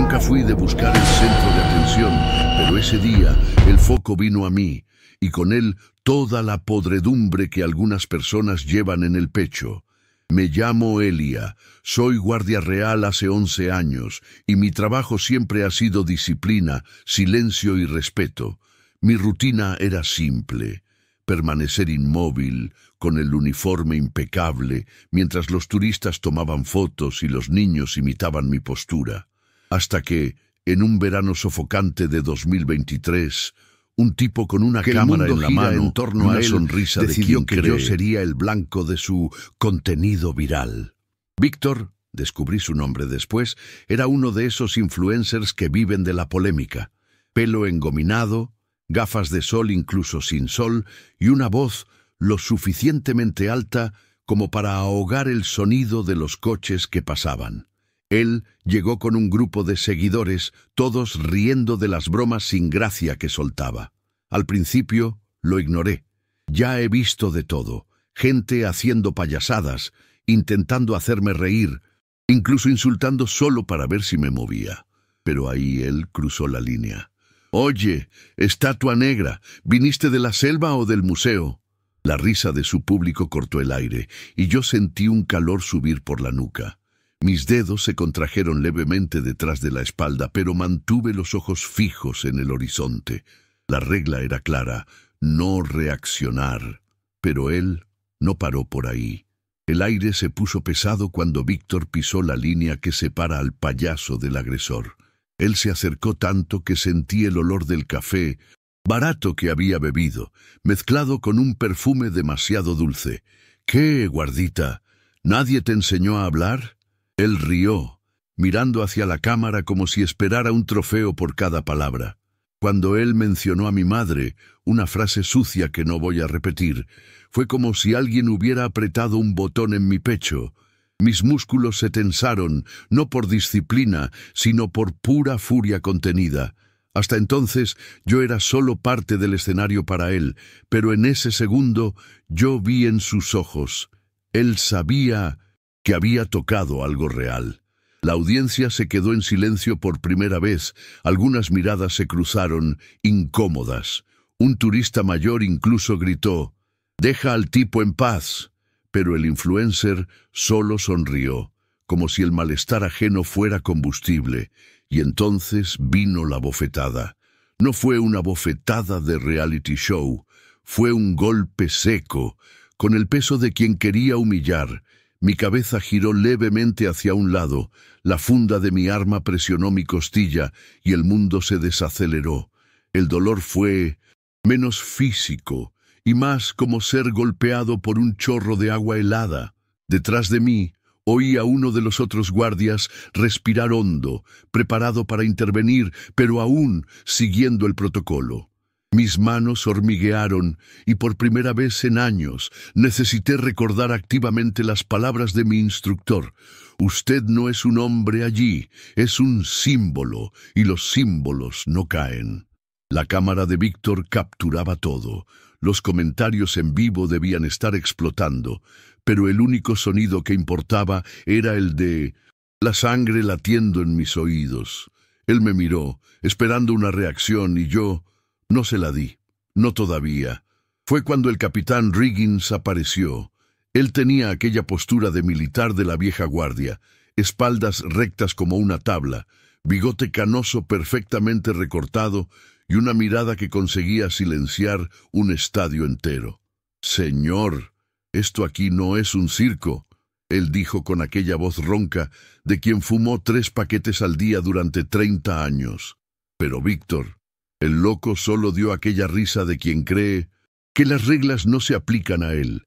Nunca fui de buscar el centro de atención, pero ese día el foco vino a mí, y con él toda la podredumbre que algunas personas llevan en el pecho. Me llamo Elia, soy guardia real hace 11 años, y mi trabajo siempre ha sido disciplina, silencio y respeto. Mi rutina era simple: permanecer inmóvil, con el uniforme impecable, mientras los turistas tomaban fotos y los niños imitaban mi postura. Hasta que, en un verano sofocante de 2023, un tipo con una cámara en la mano, en torno a una sonrisa, decidió que yo sería el blanco de su contenido viral. Víctor, descubrí su nombre después, era uno de esos influencers que viven de la polémica. Pelo engominado, gafas de sol incluso sin sol, y una voz lo suficientemente alta como para ahogar el sonido de los coches que pasaban. Él llegó con un grupo de seguidores, todos riendo de las bromas sin gracia que soltaba. Al principio lo ignoré. Ya he visto de todo: gente haciendo payasadas, intentando hacerme reír, incluso insultando solo para ver si me movía. Pero ahí él cruzó la línea. «Oye, estatua negra, ¿viniste de la selva o del museo?» La risa de su público cortó el aire, y yo sentí un calor subir por la nuca. Mis dedos se contrajeron levemente detrás de la espalda, pero mantuve los ojos fijos en el horizonte. La regla era clara: no reaccionar. Pero él no paró por ahí. El aire se puso pesado cuando Víctor pisó la línea que separa al payaso del agresor. Él se acercó tanto que sentí el olor del café barato que había bebido, mezclado con un perfume demasiado dulce. «¿Qué, guardita? ¿Nadie te enseñó a hablar?» Él rió, mirando hacia la cámara como si esperara un trofeo por cada palabra. Cuando él mencionó a mi madre, una frase sucia que no voy a repetir, fue como si alguien hubiera apretado un botón en mi pecho. Mis músculos se tensaron, no por disciplina, sino por pura furia contenida. Hasta entonces yo era solo parte del escenario para él, pero en ese segundo yo vi en sus ojos. Él sabía que había tocado algo real. La audiencia se quedó en silencio por primera vez. Algunas miradas se cruzaron, incómodas. Un turista mayor incluso gritó: «Deja al tipo en paz». Pero el influencer solo sonrió, como si el malestar ajeno fuera combustible. Y entonces vino la bofetada. No fue una bofetada de reality show, fue un golpe seco, con el peso de quien quería humillar. Mi cabeza giró levemente hacia un lado, la funda de mi arma presionó mi costilla y el mundo se desaceleró. El dolor fue menos físico y más como ser golpeado por un chorro de agua helada. Detrás de mí, oí a uno de los otros guardias respirar hondo, preparado para intervenir, pero aún siguiendo el protocolo. Mis manos hormiguearon y por primera vez en años necesité recordar activamente las palabras de mi instructor. «Usted no es un hombre allí, es un símbolo, y los símbolos no caen». La cámara de Víctor capturaba todo. Los comentarios en vivo debían estar explotando, pero el único sonido que importaba era el de la sangre latiendo en mis oídos. Él me miró, esperando una reacción, y yo no se la di. No todavía. Fue cuando el capitán Riggins apareció. Él tenía aquella postura de militar de la vieja guardia, espaldas rectas como una tabla, bigote canoso perfectamente recortado y una mirada que conseguía silenciar un estadio entero. «Señor, esto aquí no es un circo», él dijo con aquella voz ronca de quien fumó 3 paquetes al día durante 30 años. Pero Víctor, el loco, solo dio aquella risa de quien cree que las reglas no se aplican a él.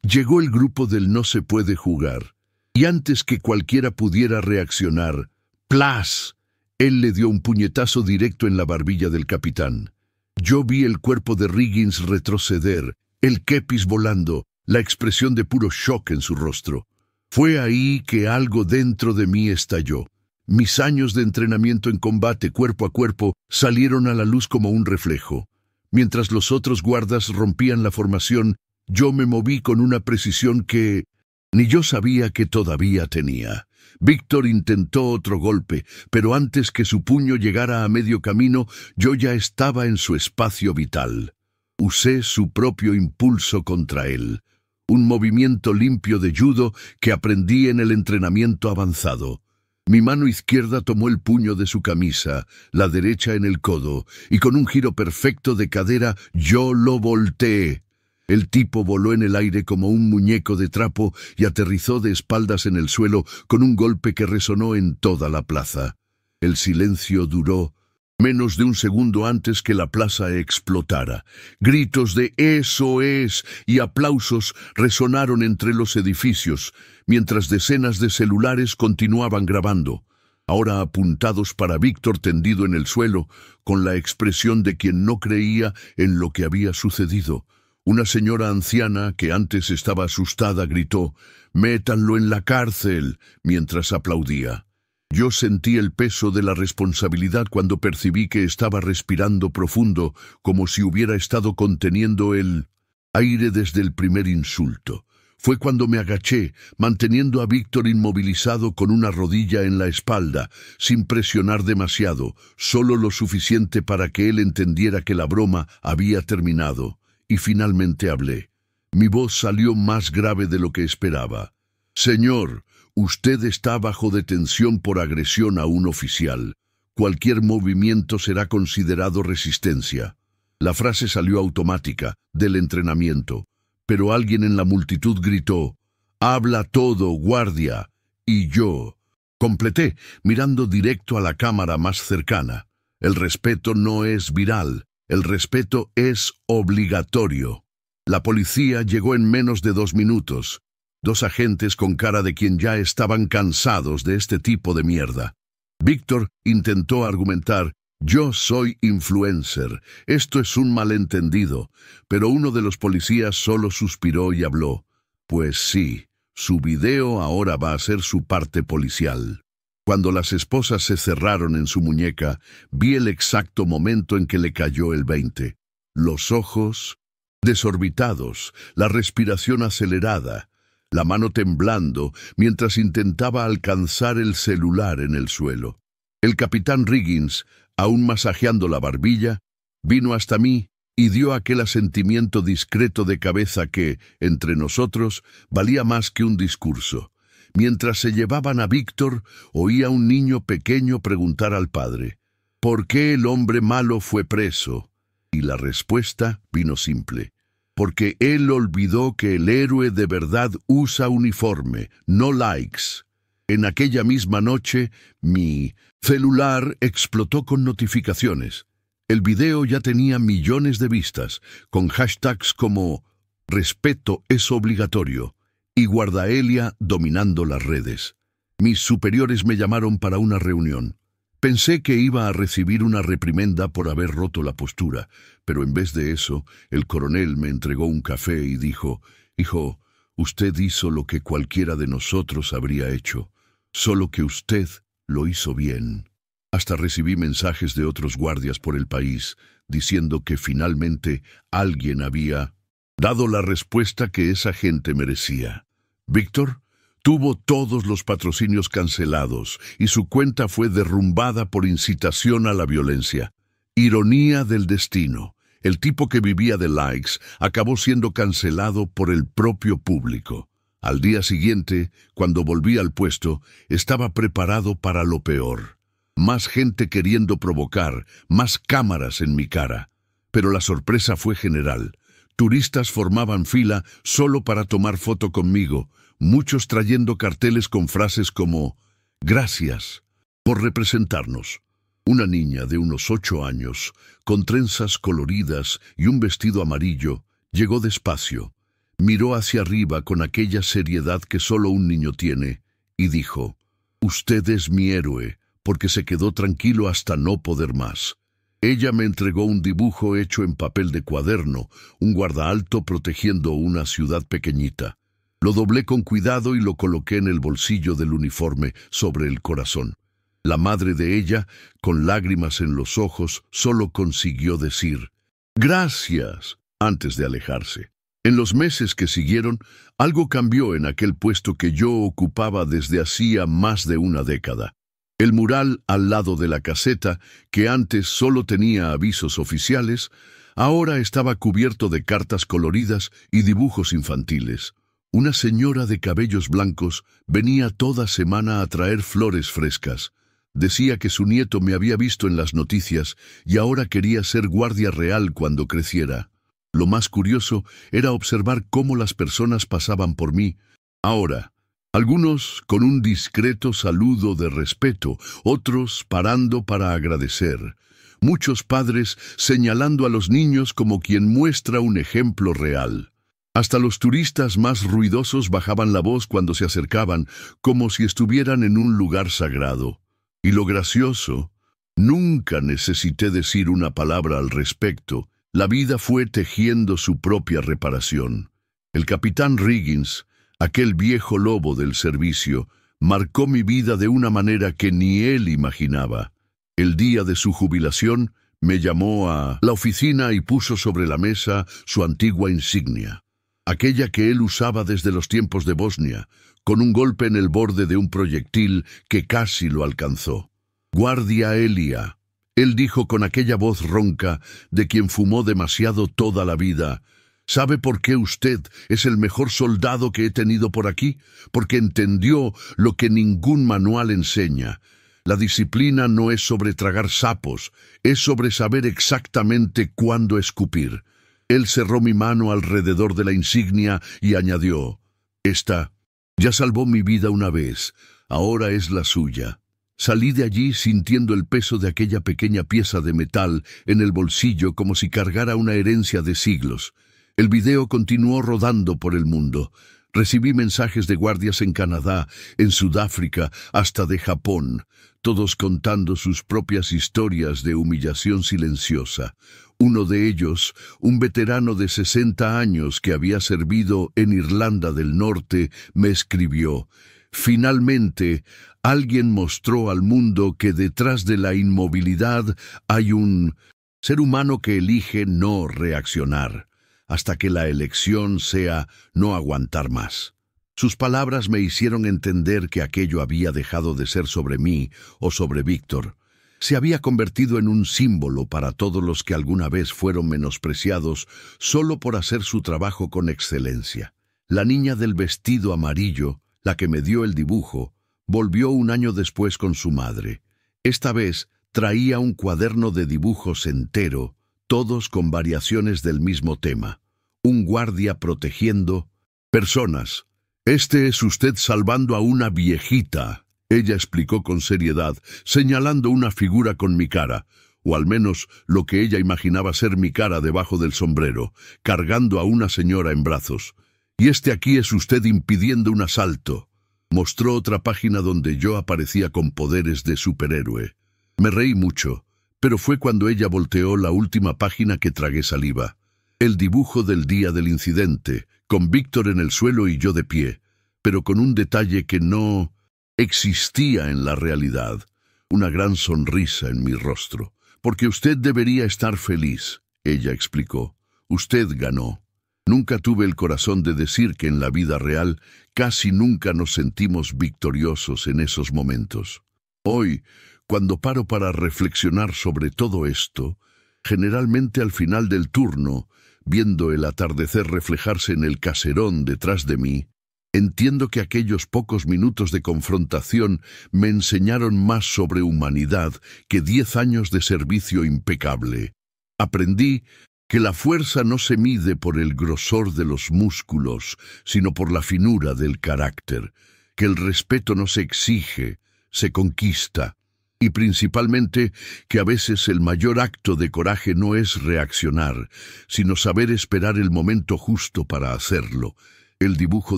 Llegó el grupo del no se puede jugar, y antes que cualquiera pudiera reaccionar, ¡plas!, él le dio un puñetazo directo en la barbilla del capitán. Yo vi el cuerpo de Riggins retroceder, el kepis volando, la expresión de puro shock en su rostro. Fue ahí que algo dentro de mí estalló. Mis años de entrenamiento en combate cuerpo a cuerpo salieron a la luz como un reflejo. Mientras los otros guardas rompían la formación, yo me moví con una precisión que ni yo sabía que todavía tenía. Víctor intentó otro golpe, pero antes que su puño llegara a medio camino, yo ya estaba en su espacio vital. Usé su propio impulso contra él, un movimiento limpio de judo que aprendí en el entrenamiento avanzado. Mi mano izquierda tomó el puño de su camisa, la derecha en el codo, y con un giro perfecto de cadera yo lo volteé. El tipo voló en el aire como un muñeco de trapo y aterrizó de espaldas en el suelo con un golpe que resonó en toda la plaza. El silencio duró menos de un segundo antes que la plaza explotara. Gritos de «¡Eso es!» y aplausos resonaron entre los edificios, mientras decenas de celulares continuaban grabando, ahora apuntados para Víctor tendido en el suelo, con la expresión de quien no creía en lo que había sucedido. Una señora anciana, que antes estaba asustada, gritó «¡Métanlo en la cárcel!» mientras aplaudía. Yo sentí el peso de la responsabilidad cuando percibí que estaba respirando profundo, como si hubiera estado conteniendo el aire desde el primer insulto. Fue cuando me agaché, manteniendo a Víctor inmovilizado con una rodilla en la espalda, sin presionar demasiado, solo lo suficiente para que él entendiera que la broma había terminado. Y finalmente hablé. Mi voz salió más grave de lo que esperaba. «Señor, usted está bajo detención por agresión a un oficial. Cualquier movimiento será considerado resistencia». La frase salió automática, del entrenamiento, pero alguien en la multitud gritó «¡Habla todo, guardia!» Y yo completé, mirando directo a la cámara más cercana. El respeto no es viral. El respeto es obligatorio. La policía llegó en menos de 2 minutos. 2 agentes con cara de quien ya estaban cansados de este tipo de mierda. Víctor intentó argumentar, «Yo soy influencer, esto es un malentendido», pero uno de los policías solo suspiró y habló, «Pues sí, su video ahora va a ser su parte policial». Cuando las esposas se cerraron en su muñeca, vi el exacto momento en que le cayó el 20. Los ojos desorbitados, la respiración acelerada, la mano temblando mientras intentaba alcanzar el celular en el suelo. El capitán Riggins, aún masajeando la barbilla, vino hasta mí y dio aquel asentimiento discreto de cabeza que, entre nosotros, valía más que un discurso. Mientras se llevaban a Víctor, oía a un niño pequeño preguntar al padre, ¿por qué el hombre malo fue preso? Y la respuesta vino simple, porque él olvidó que el héroe de verdad usa uniforme, no likes. En aquella misma noche, mi celular explotó con notificaciones. El video ya tenía millones de vistas, con hashtags como «Respeto es obligatorio» y Guardaelia dominando las redes. Mis superiores me llamaron para una reunión. Pensé que iba a recibir una reprimenda por haber roto la postura, pero en vez de eso, el coronel me entregó un café y dijo, «Hijo, usted hizo lo que cualquiera de nosotros habría hecho, solo que usted lo hizo bien». Hasta recibí mensajes de otros guardias por el país, diciendo que finalmente alguien había dado la respuesta que esa gente merecía. Víctor tuvo todos los patrocinios cancelados y su cuenta fue derrumbada por incitación a la violencia. Ironía del destino. El tipo que vivía de likes acabó siendo cancelado por el propio público. Al día siguiente, cuando volví al puesto, estaba preparado para lo peor. Más gente queriendo provocar, más cámaras en mi cara. Pero la sorpresa fue general. Turistas formaban fila solo para tomar foto conmigo, muchos trayendo carteles con frases como «Gracias por representarnos». Una niña de unos 8 años, con trenzas coloridas y un vestido amarillo, llegó despacio, miró hacia arriba con aquella seriedad que solo un niño tiene, y dijo, «Usted es mi héroe», porque se quedó tranquilo hasta no poder más. Ella me entregó un dibujo hecho en papel de cuaderno, un guardaalto protegiendo una ciudad pequeñita. Lo doblé con cuidado y lo coloqué en el bolsillo del uniforme, sobre el corazón. La madre de ella, con lágrimas en los ojos, solo consiguió decir «Gracias» antes de alejarse. En los meses que siguieron, algo cambió en aquel puesto que yo ocupaba desde hacía más de una década. El mural al lado de la caseta, que antes solo tenía avisos oficiales, ahora estaba cubierto de cartas coloridas y dibujos infantiles. Una señora de cabellos blancos venía toda semana a traer flores frescas. Decía que su nieto me había visto en las noticias y ahora quería ser guardia real cuando creciera. Lo más curioso era observar cómo las personas pasaban por mí. Ahora, algunos con un discreto saludo de respeto, otros parando para agradecer. Muchos padres señalando a los niños como quien muestra un ejemplo real. Hasta los turistas más ruidosos bajaban la voz cuando se acercaban, como si estuvieran en un lugar sagrado. Y lo gracioso, nunca necesité decir una palabra al respecto. La vida fue tejiendo su propia reparación. El capitán Riggins, aquel viejo lobo del servicio, marcó mi vida de una manera que ni él imaginaba. El día de su jubilación, me llamó a la oficina y puso sobre la mesa su antigua insignia, aquella que él usaba desde los tiempos de Bosnia, con un golpe en el borde de un proyectil que casi lo alcanzó. «Guardia Elia», él dijo con aquella voz ronca de quien fumó demasiado toda la vida. «¿Sabe por qué usted es el mejor soldado que he tenido por aquí? Porque entendió lo que ningún manual enseña. La disciplina no es sobre tragar sapos, es sobre saber exactamente cuándo escupir». Él cerró mi mano alrededor de la insignia y añadió: «Esta ya salvó mi vida una vez, ahora es la suya». Salí de allí sintiendo el peso de aquella pequeña pieza de metal en el bolsillo como si cargara una herencia de siglos. El video continuó rodando por el mundo. Recibí mensajes de guardias en Canadá, en Sudáfrica, hasta de Japón, todos contando sus propias historias de humillación silenciosa. Uno de ellos, un veterano de 60 años que había servido en Irlanda del Norte, me escribió: «Finalmente, alguien mostró al mundo que detrás de la inmovilidad hay un ser humano que elige no reaccionar, hasta que la elección sea no aguantar más». Sus palabras me hicieron entender que aquello había dejado de ser sobre mí o sobre Víctor. Se había convertido en un símbolo para todos los que alguna vez fueron menospreciados solo por hacer su trabajo con excelencia. La niña del vestido amarillo, la que me dio el dibujo, volvió un año después con su madre. Esta vez traía un cuaderno de dibujos entero, todos con variaciones del mismo tema. Un guardia protegiendo personas. «Este es usted salvando a una viejita», ella explicó con seriedad, señalando una figura con mi cara, o al menos lo que ella imaginaba ser mi cara debajo del sombrero, cargando a una señora en brazos. «Y este aquí es usted impidiendo un asalto». Mostró otra página donde yo aparecía con poderes de superhéroe. Me reí mucho, pero fue cuando ella volteó la última página que tragué saliva. El dibujo del día del incidente, con Víctor en el suelo y yo de pie, pero con un detalle que no existía en la realidad. Una gran sonrisa en mi rostro. «Porque usted debería estar feliz», ella explicó. «Usted ganó». Nunca tuve el corazón de decir que en la vida real casi nunca nos sentimos victoriosos en esos momentos. Hoy, cuando paro para reflexionar sobre todo esto, generalmente al final del turno, viendo el atardecer reflejarse en el caserón detrás de mí, entiendo que aquellos pocos minutos de confrontación me enseñaron más sobre humanidad que 10 años de servicio impecable. Aprendí que la fuerza no se mide por el grosor de los músculos, sino por la finura del carácter, que el respeto no se exige, se conquista, y principalmente que a veces el mayor acto de coraje no es reaccionar, sino saber esperar el momento justo para hacerlo. El dibujo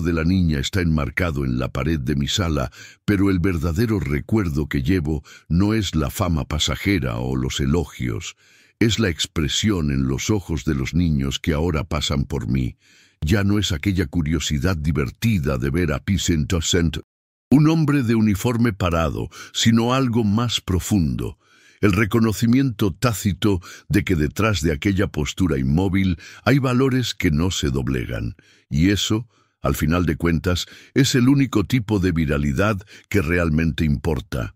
de la niña está enmarcado en la pared de mi sala, pero el verdadero recuerdo que llevo no es la fama pasajera o los elogios. Es la expresión en los ojos de los niños que ahora pasan por mí. Ya no es aquella curiosidad divertida de ver a P-100, un hombre de uniforme parado, sino algo más profundo. el reconocimiento tácito de que detrás de aquella postura inmóvil hay valores que no se doblegan, y eso, al final de cuentas, es el único tipo de viralidad que realmente importa.